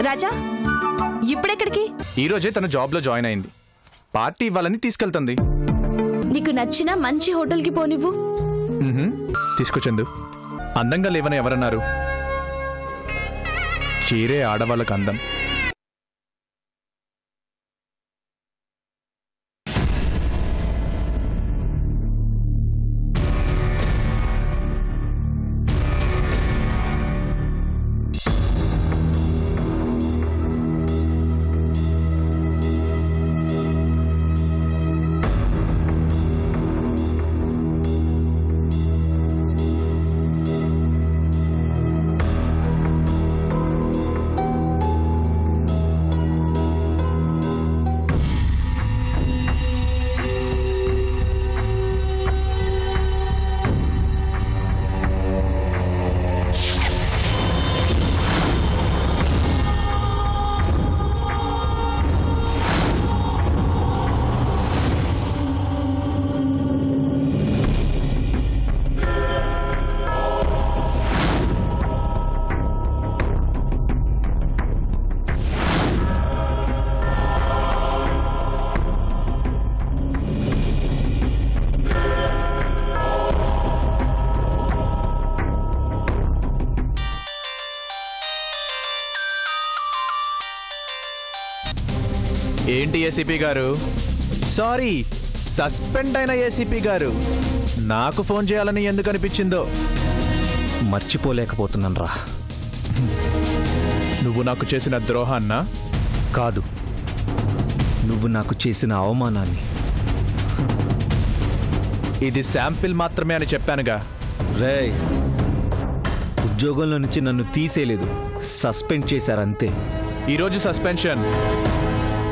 రాజా ఇప్పుడెక్కడికి? ఈ రోజే తన జాబ్ లో జాయిన్ అయింది. పార్టీ ఇవ్వాలని తీసుకెళ్తుంది. నీకు నచ్చిన మంచి హోటల్ కి పోనివ్వు. తీసుకొచ్చిందు. అందంగా లేవని ఎవరన్నారు? చీరే ఆడవాళ్ళకు అందం. ఏంటి ఏసీపీ గారు? సారీ, సస్పెండ్ అయిన ఏసీపీ గారు నాకు ఫోన్ చేయాలని ఎందుకు అనిపించిందో మర్చిపోలేకపోతున్నాను రా. నువ్వు నాకు చేసిన ద్రోహాన్నా? కాదు, నువ్వు నాకు చేసిన అవమానాన్ని. ఇది శాంపిల్ మాత్రమే అని చెప్పానుగా. రేయ్, ఉద్యోగంలో నుంచి నన్ను తీసేయలేదు, సస్పెండ్ చేశారంతే. ఈరోజు సస్పెన్షన్,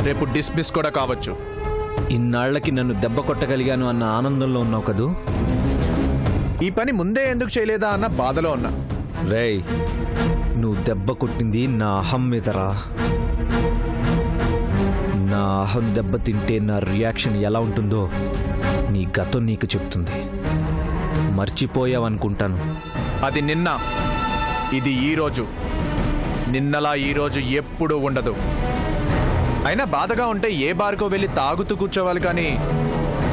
రేపు డిస్మిస్ కూడా కావచ్చు. ఇన్నాళ్లకి నన్ను దెబ్బ కొట్టగలిగాను అన్న ఆనందంలో ఉన్నావు కదూ. ఈ పని ముందే ఎందుకు చేయలేదా అన్న బాధలో ఉన్నా. రేయ్, నువ్వు దెబ్బ కొట్టింది నా అహం మీదరా. నా అహం దెబ్బ తింటే నా రియాక్షన్ ఎలా ఉంటుందో నీ గతం నీకు చెప్తుంది. మర్చిపోయావనుకుంటాను. అది నిన్న, ఇది ఈరోజు. నిన్నలా ఈరోజు ఎప్పుడూ ఉండదు. అయినా బాధగా ఉంటే ఏ బార్కో వెళ్ళి తాగుతూ కూర్చోవాలి, కానీ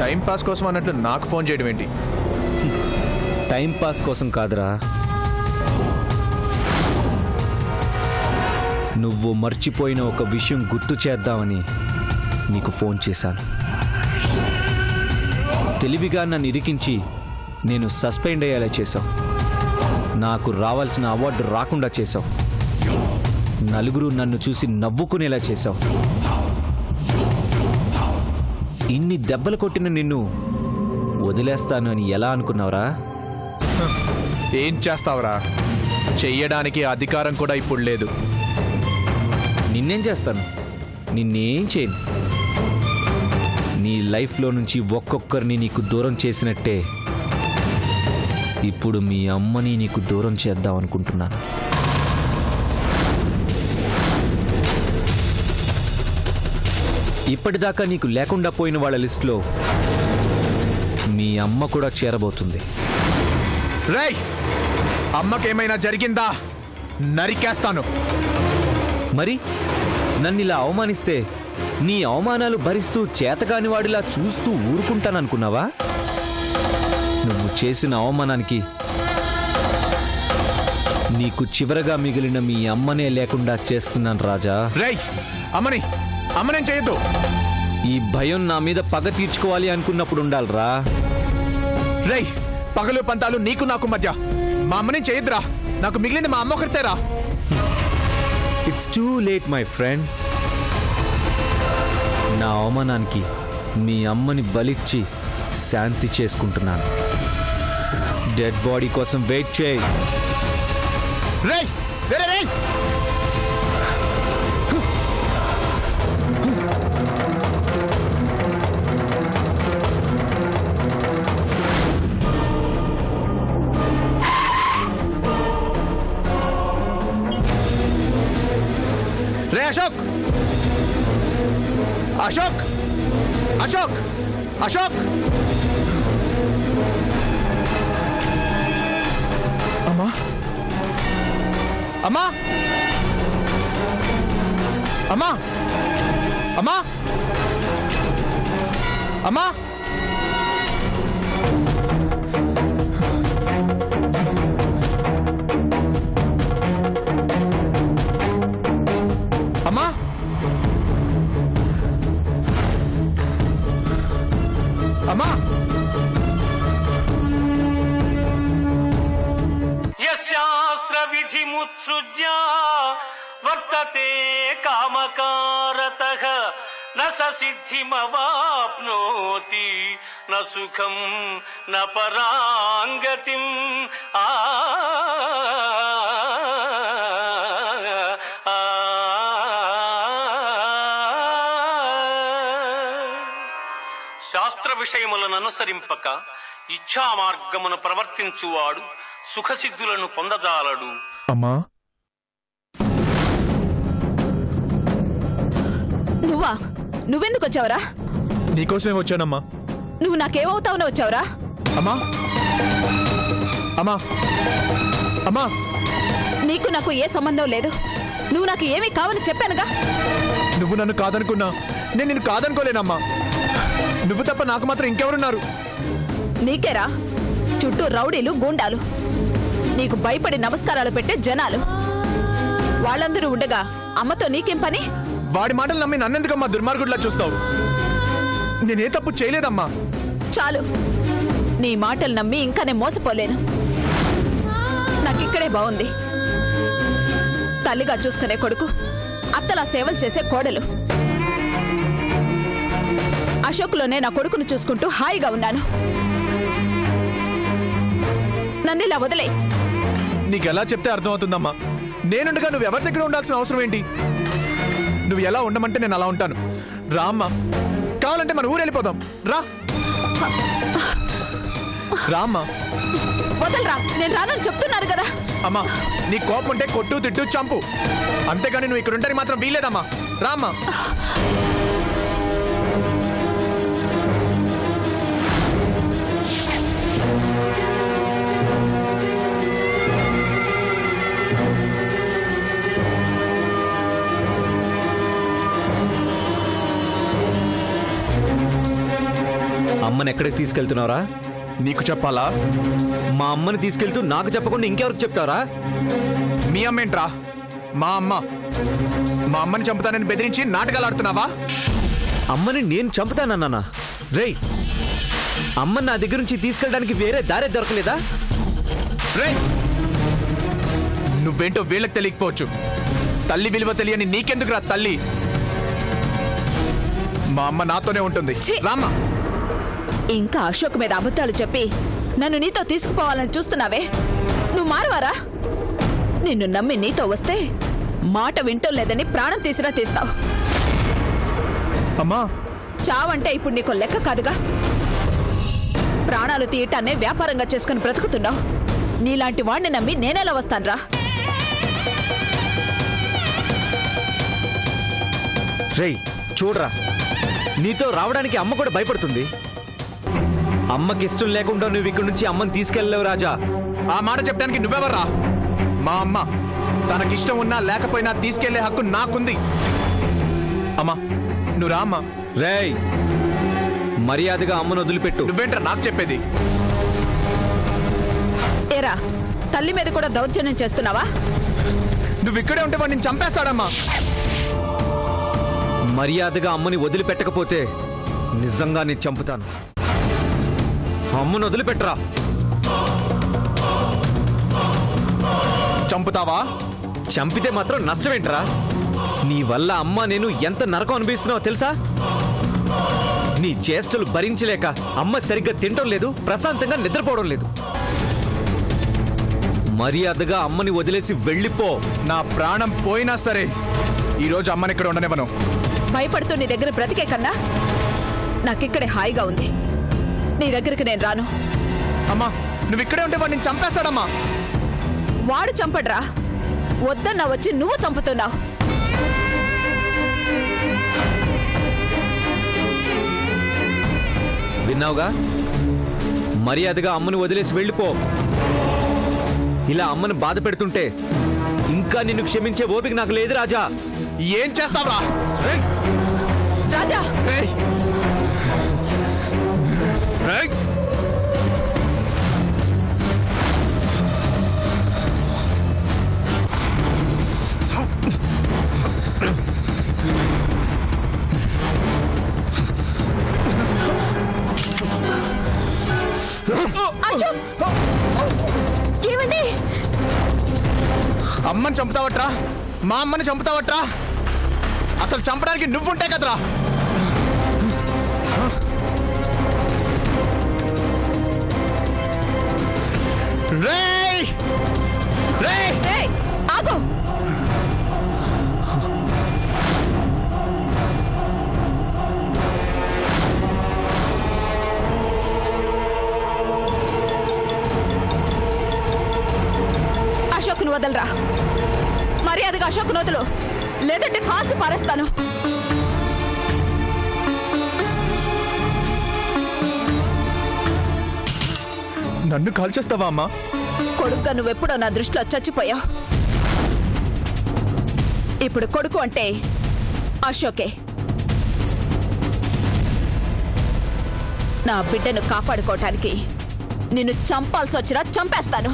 టైంపాస్ కోసం అన్నట్లు నాకు ఫోన్ చేయడం ఏంటి? టైంపాస్ కోసం కాదురా, నువ్వు మర్చిపోయిన ఒక విషయం గుర్తు చేద్దామని నీకు ఫోన్ చేశాను. తెలివిగా నన్ను ఇరికించి నేను సస్పెండ్ అయ్యేలా చేశావు. నాకు రావాల్సిన అవార్డు రాకుండా చేశావు. నలుగురు నన్ను చూసి నవ్వుకునేలా చేశావు. ఇన్ని దెబ్బలు కొట్టిన నిన్ను వదిలేస్తాను అని ఎలా అనుకున్నావురా? ఏం చేస్తావురా? చెయ్యడానికి అధికారం కూడా ఇప్పుడు లేదు. నిన్నేం చేస్తాను? నిన్నేం చేయను. నీ లైఫ్లో నుంచి ఒక్కొక్కరిని నీకు దూరం చేసినట్టే ఇప్పుడు మీ అమ్మని నీకు దూరం చేద్దాం అనుకుంటున్నాను. ఇప్పటిదాకా నీకు లేకుండా పోయిన వాళ్ళ లిస్టులో మీ అమ్మ కూడా చేరబోతుంది. రేయ్, అమ్మకేమైనా జరిగిందా? నరికేస్తాను. మరి నన్ను ఇలా అవమానిస్తే నీ అవమానాలు భరిస్తూ చేతకాని వాడిలా చూస్తూ ఊరుకుంటాననుకున్నావా? నువ్వు చేసిన అవమానానికి నీకు చివరగా మిగిలిన మీ అమ్మనే లేకుండా చేస్తున్నాను రాజా. రేయ్, అమ్మనేం చేయొద్దు. ఈ భయం నా మీద పగ తీర్చుకోవాలి అనుకున్నప్పుడు ఉండాలిరా. రేయ్, పగలు పంతాలు నీకు నాకు మధ్య. మా అమ్మనేం చేయొద్దురా. నాకు మిగిలింది మా అమ్మ ఒకరితేరా. It's too late my friend. నా అవమానానికి మీ అమ్మని బలిచ్చి శాంతి చేసుకుంటున్నాను. డెడ్ బాడీ కోసం వెయిట్ చేయి. రేయ్, రేయ్, अशोक अशोक अशोक अशोक अम्मा अम्मा అమ్మా అమ్మా అమ్మా అమ్మా అమ్మా యశాస్త్ర విధిముత్సృజ్య వర్తతే కామకారతః న సిద్ధిమవాప్నోతి న సుఖం న పరాంగతిం శాస్త్ర విషయములను అనుసరింపక ఇచ్ఛా మార్గమును ప్రవర్తించువాడు సుఖసిద్ధులను పొందజాలడు. అమ్మా నువ్వా? నువ్వెందుకు వచ్చావురా? నీకోసమే వచ్చానమ్మా. నువ్వు నాకేమవుతావునో వచ్చావురా? అమ్మా అమ్మా అమ్మా నీకు నాకు ఏ సంబంధం లేదు. నువ్వు నాకు ఏమీ కావాలని చెప్పానుగా. నువ్వు నన్ను కాదనుకున్నా నేను నిన్ను కాదనుకోలేనమ్మా. నువ్వు తప్ప నాకు మాత్రం ఇంకెవరున్నారు? నీకేరా చుట్టూ రౌడీలు, గూండాలు, నీకు భయపడి నమస్కారాలు పెట్టే జనాలు. వాళ్ళందరూ ఉండగా అమ్మతో నీకేం పని? వాడి మాటలు నమ్మి నన్నెందుకమ్మా దుర్మార్గుడిలా చూస్తావు? నేనే తప్పు చేయలేదమ్మా. చాలు, నీ మాటలు నమ్మి ఇంకా నేను మోసపోలేను. నాకిక్కడే బాగుంది. తల్లిగా చూసుకునే కొడుకు, అత్తలా సేవలు చేసే కోడలు. అశోక్లోనే నా కొడుకును చూసుకుంటూ హాయిగా ఉన్నాను. నన్ను ఇలా వదిలే. నీకెలా చెప్తే అర్థమవుతుందమ్మా? నేనుండగా నువ్వు ఎవరి దగ్గర ఉండాల్సిన అవసరం ఏంటి? నువ్వు ఎలా ఉండమంటే నేను అలా ఉంటాను. రా అమ్మా, కావాలంటే మన ఊరు వెళ్ళిపోదాం. రా రామ్మా. వదలరా, నేను రానని చెప్తున్నాను కదా. అమ్మా, నీ కోపం ఉంటే కొట్టు, తిట్టు, చంపు. అంతేగాని నువ్వు ఇక్కడ ఉంటానికి మాత్రం వీలేదమ్మా. రామ్మా. అమ్మని ఎక్కడికి తీసుకెళ్తున్నావురా? నీకు చెప్పాలా? మా అమ్మని తీసుకెళ్తూ నాకు చెప్పకుండా ఇంకెవరికి చెప్తావరా? మీ అమ్మేంట్రా? మా అమ్మ. మా అమ్మని చంపుతానని బెదిరించి నాటకాలు ఆడుతున్నావా? అమ్మని నేను చంపుతానన్నానా? రేయ్, అమ్మని నా దగ్గర నుంచి తీసుకెళ్ళడానికి వేరే దారే దొరకలేదా? రేయ్, నువ్వేంటో వీళ్ళకి తెలియకపోవచ్చు. తల్లి విలువ తెలియని నీకెందుకురా తల్లి? మా అమ్మ నాతోనే ఉంటుంది. రామ్మా. ఇంకా అశోక్ మీద అబద్ధాలు చెప్పి నన్ను నీతో తీసుకుపోవాలని చూస్తున్నావే, నువ్వు మారవారా? నిన్ను నమ్మి నీతో వస్తే మాట వింటం లేదని ప్రాణం తీసినా తీస్తావు. అమ్మా, చావంటే ఇప్పుడు నీకు లెక్క కాదుగా. ప్రాణాలు తీయటాన్నే వ్యాపారంగా చేసుకుని బ్రతుకుతున్నావు. నీలాంటి వాణ్ణి నమ్మి నేనెలా వస్తాన్రా? రేయ్ చూడరా, నీతో రావడానికి అమ్మ కూడా భయపడుతుంది. అమ్మకి ఇష్టం లేకుండా నువ్వు ఇక్కడి నుంచి అమ్మని తీసుకెళ్ళలేవు రాజా. ఆ మాట చెప్పడానికి నువ్వెవర్రా? మా అమ్మ తనకిష్టం ఉన్నా లేకపోయినా తీసుకెళ్లే హక్కు నాకుంది. అమ్మా, నువ్వు రా అమ్మా. రేయ్, మర్యాదగా అమ్మను వదిలిపెట్టు. నువ్వేంట్రా నాకు చెప్పేది? ఏరా, తల్లి మీద కూడా దౌర్జన్యం చేస్తున్నావా? నువ్వు ఇక్కడే ఉంటే వాడిని చంపేస్తాడమ్మా. మర్యాదగా అమ్మని వదిలిపెట్టకపోతే నిజంగా నేను చంపుతాను. అమ్మను వదిలిపెట్టరా. చంపుతావా? చంపితే మాత్రం నష్టమేంట్రా? నీ వల్ల అమ్మ నేను ఎంత నరకం అనిపిస్తున్నావో తెలుసా? నీ చేష్టలు భరించలేక అమ్మ సరిగ్గా తినటం లేదు, ప్రశాంతంగా నిద్రపోవడం లేదు. మర్యాదగా అమ్మని వదిలేసి వెళ్ళిపో. నా ప్రాణం పోయినా సరే ఈరోజు అమ్మని ఇక్కడ ఉండనివ్వను. భయపడుతూ నీ దగ్గర బ్రతికే కన్నా నాకిక్కడే హాయిగా ఉంది. నీ దగ్గరికి నేను రాను. అమ్మా, నువ్వు ఇక్కడే ఉంటే వాడిని చంపేస్తాడమ్మా. వాడు చంపడ్రా, వద్దన్నా వచ్చి నువ్వు చంపుతున్నావు. విన్నావుగా? మర్యాదగా అమ్మని వదిలేసి వెళ్ళిపో. ఇలా అమ్మని బాధ పెడుతుంటే ఇంకా నిన్ను క్షమించే ఓపిక నాకు లేదు రాజా. ఏం చేస్తావా? రాజా ఏమండి? అమ్మని చంపుతావట్రా? మా అమ్మని చంపుతావట్రా? అసలు చంపడానికి నువ్వుంటే కదరా. రేయ్ రేయ్ రేయ్ ఆగు. అశోక్ను వదలరా. మర్యాదగా అశోక్ను వదులు, లేదంటే కాల్చి పారేస్తాను. నన్ను కాల్చేస్తావా అమ్మా? కొడుకుగా నువ్వెప్పుడో నా దృష్టిలో చచ్చిపోయావు. ఇప్పుడు కొడుకు అంటే అశోకే. నా బిడ్డను కాపాడుకోవటానికి నిన్ను చంపాల్సి వచ్చినా చంపేస్తాను.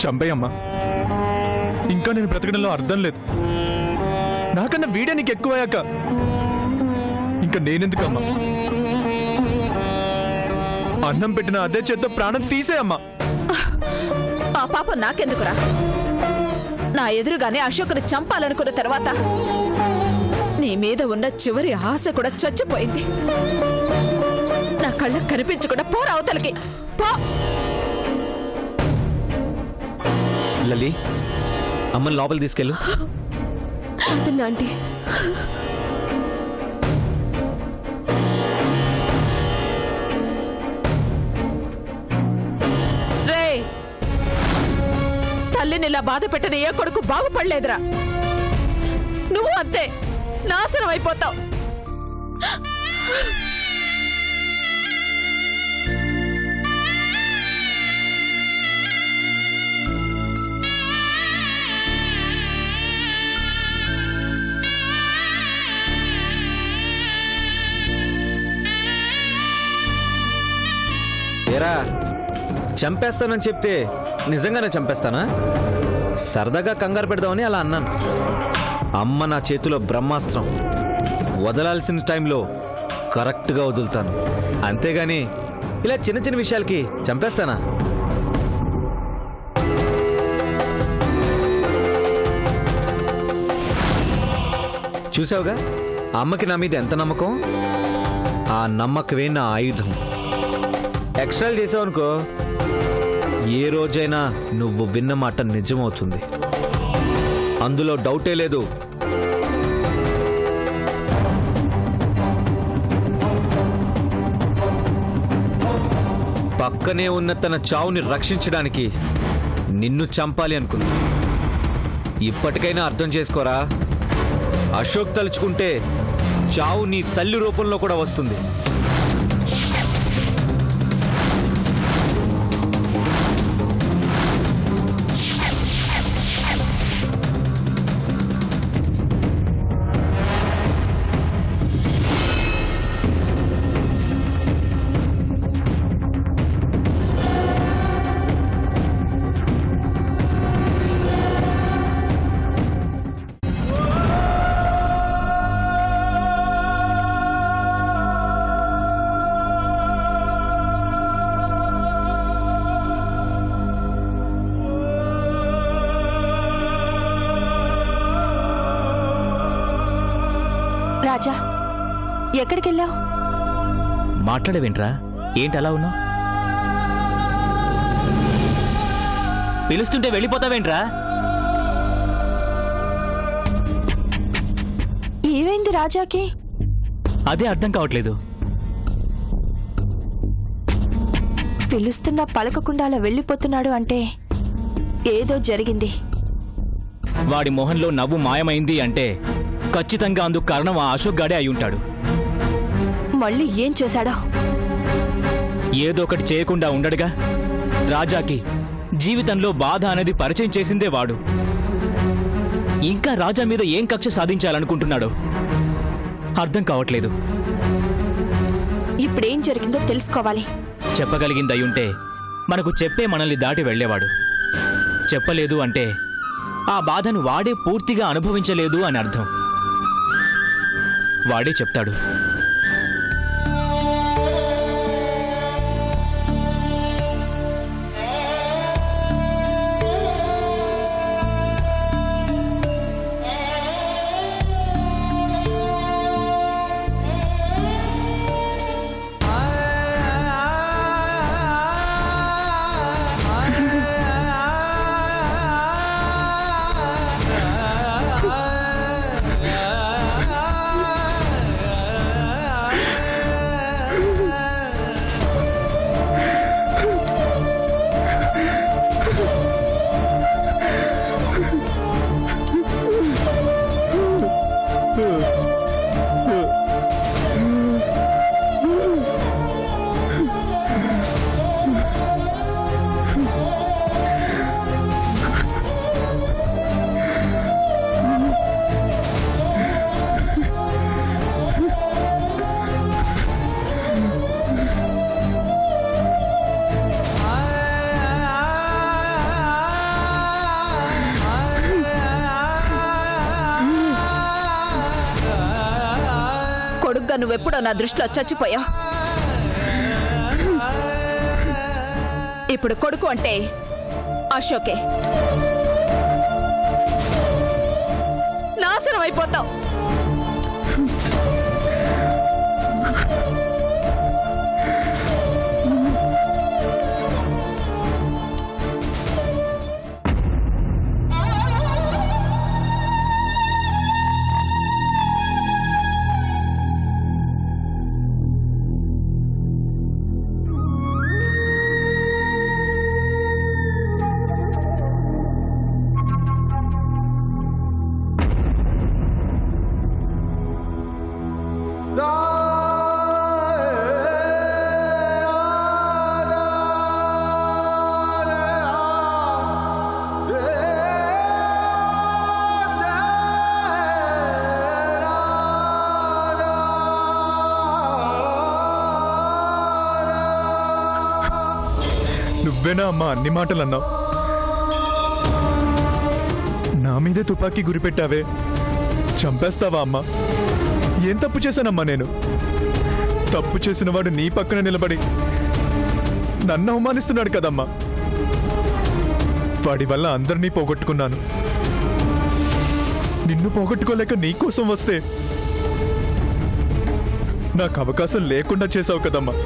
చంపేయమ్మా. ఇంకా నేను బ్రతకడంలో అర్థం లేదు. నాకన్నా వీడే నీకు ఎక్కువయ్యాక ఇంకా నేనెందుకమ్మా? అన్నం పెట్టిన అదే చేత్తో ప్రాణం తీసేయమ్మా. ఆ పాపం నాకెందుకురా? నా ఎదురుగానే అశోకుని చంపాలనుకున్న తర్వాత నీ మీద ఉన్న చివరి ఆశ కూడా చచ్చిపోయింది. నా కళ్ళకు కనిపించకుండా పోరా అవతలకి పో. లలి, అమ్మని లోపలికి తీసుకెళ్ళు. ఆంటీ రే, తల్లిని ఇలా బాధ పెట్టని ఏ కొడుకు బాగుపడలేదురా. నువ్వు అంతే నాశనం అయిపోతావు. ఏరా, చంపేస్తానని చెప్తే నిజంగానే చంపేస్తానా? సరదాగా కంగారు పెడదామని అలా అన్నాను. అమ్మ నా చేతిలో బ్రహ్మాస్త్రం. వదలాల్సిన టైంలో కరెక్ట్గా వదులుతాను. అంతేగాని ఇలా చిన్న చిన్న విషయాలకి చంపేస్తానా? చూసావుగా అమ్మకి నా మీద ఎంత నమ్మకం. ఆ నమ్మకమే నా ఆయుధం. ఎక్స్ట్రాలు చేసావనుకో, ఏ రోజైనా నువ్వు విన్న మాట నిజమవుతుంది. అందులో డౌటే లేదు. పక్కనే ఉన్న తన చావుని రక్షించడానికి నిన్ను చంపాలి అనుకుంది. ఇప్పటికైనా అర్థం చేసుకోరా. అశోక్ తలుచుకుంటే చావు నీ తల్లి రూపంలో కూడా వస్తుంది. రాజా, ఎక్కడికెళ్ళావు? మాట్లాడేవేంట్రా? ఏంటి అలా ఉన్నావు? పిలుస్తుంటే వెళ్ళిపోతావేంట్రా? ఏమైంది రాజాకి? అదే అర్థం కావట్లేదు. పిలుస్తున్నా పలకకుండా అలా వెళ్ళిపోతున్నాడు అంటే ఏదో జరిగింది. వాడి మొహంలో నవ్వు మాయమైంది అంటే ఖచ్చితంగా అందుకు కారణం ఆ అశోక్ గాడే అయి ఉంటాడు. మళ్ళీ ఏం చేశాడో? ఏదో ఒకటి చేయకుండా ఉండడుగా. రాజాకి జీవితంలో బాధ అనేది పరిచయం చేసిందే వాడు. ఇంకా రాజా మీద ఏం కక్ష సాధించాలనుకుంటున్నాడో అర్థం కావట్లేదు. ఇప్పుడేం జరిగిందో తెలుసుకోవాలి. చెప్పగలిగిందయ్యుంటే మనకు చెప్పే మనల్ని దాటి వెళ్ళేవాడు. చెప్పలేదు అంటే ఆ బాధను వాడే పూర్తిగా అనుభవించలేదు అని అర్థం. వాడే చెప్తాడు. కొడుగ్గా నువ్వెప్పుడో నా దృష్టిలో చచ్చిపోయా. ఇప్పుడు కొడుకు అంటే అశోకే. నాశనం అయిపోతావు. నువ్వేనా అమ్మా అన్ని మాటలు అన్నావు? నా మీదే తుపాకీ గురిపెట్టావే, చంపేస్తావా అమ్మా? ఏం తప్పు చేశానమ్మా నేను? తప్పు చేసిన వాడు నీ పక్కన నిలబడి నన్ను అవమానిస్తున్నాడు కదమ్మా. వాడి వల్ల అందరినీ పోగొట్టుకున్నాను. నిన్ను పోగొట్టుకోలేక నీకోసం వస్తే నాకు అవకాశం లేకుండా చేసావు కదమ్మా.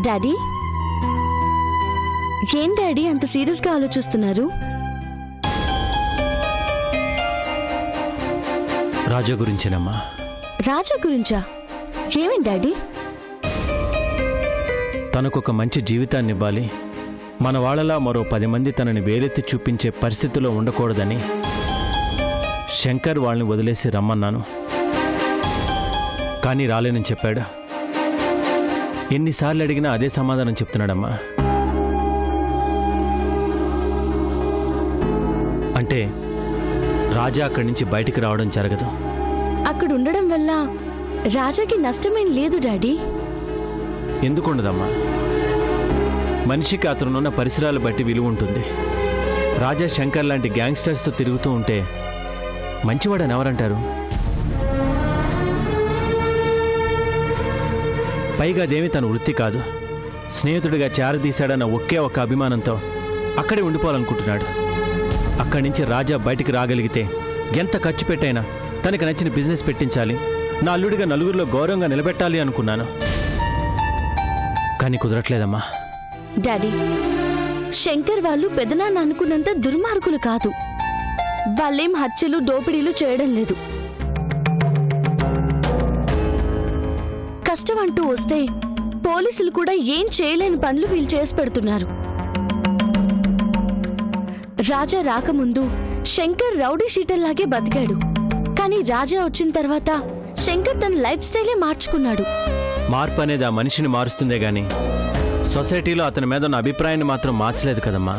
డాడీ, ఏం డాడీ అంత సీరియస్గా ఆలోచిస్తున్నారు? రాజా గురించేనమ్మా. రాజా గురించా? ఏమేం డాడీ? తనకొక మంచి జీవితాన్ని ఇవ్వాలి, మన వాళ్ళలా మరో 10 మంది తనని వేలెత్తి చూపించే పరిస్థితిలో ఉండకూడదని శంకర్ వాళ్ళని వదిలేసి రమ్మన్నాను. కానీ రాలేనని చెప్పాడు. ఎన్నిసార్లు అడిగినా అదే సమాధానం చెప్తున్నాడమ్మా. అంటే రాజా అక్కడి నుంచి బయటికి రావడం జరగదు. అక్కడ ఉండడం వల్ల రాజాకి నష్టమేం లేదు డాడీ. ఎందుకుండదమ్మా? మనిషికి అతనున్న పరిసరాలు బట్టి విలువ ఉంటుంది. రాజా శంకర్ లాంటి గ్యాంగ్స్టర్స్తో తిరుగుతూ ఉంటే మంచివాడని ఎవరంటారు? పైగా అదేమి తన వృత్తి కాదు. స్నేహితుడిగా చేరదీశాడన్న ఒకే ఒక అభిమానంతో అక్కడే ఉండిపోవాలనుకుంటున్నాడు. అక్కడి నుంచి రాజా బయటికి రాగలిగితే ఎంత ఖర్చు పెట్టైనా తనకు నచ్చిన బిజినెస్ పెట్టించాలి, నా అల్లుడిగా నలుగురిలో గౌరవంగా నిలబెట్టాలి అనుకున్నాను. కానీ కుదరట్లేదమ్మా. డాడీ, శంకర్ వాళ్ళు పెదనాన్న అనుకున్నంత దుర్మార్గులు కాదు. వాళ్ళేం హత్యలు దోపిడీలు చేయడం లేదు. కష్టం అంటూ వస్తే పోలీసులు కూడా ఏం చేయలేని పనులు వీళ్ళు చేసి పెడుతున్నారు. రాజా రాకముందు శంకర్ రౌడీ షీటర్లాగే బతికాడు. కానీ రాజా వచ్చిన తర్వాత శంకర్ తన లైఫ్ స్టైలే మార్చుకున్నాడు. మార్పు అనేది ఆ మనిషిని మారుస్తుందే గాని సొసైటీలో అతని మీద ఉన్న అభిప్రాయాన్ని మాత్రం మార్చలేదు కదమ్మా.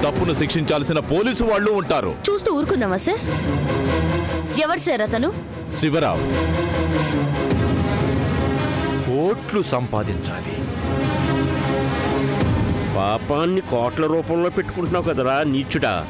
తప్పును శిక్షించాల్సిన పోలీసు వాళ్ళు ఉంటారు. చూస్తూ ఊరుకుందామా సార్? ఎవరు సార్ అతను? శివరావు. కోట్లు సంపాదించాలి. పాపాన్ని కోట్ల రూపంలో పెట్టుకుంటున్నావు కదరా నీచుడా.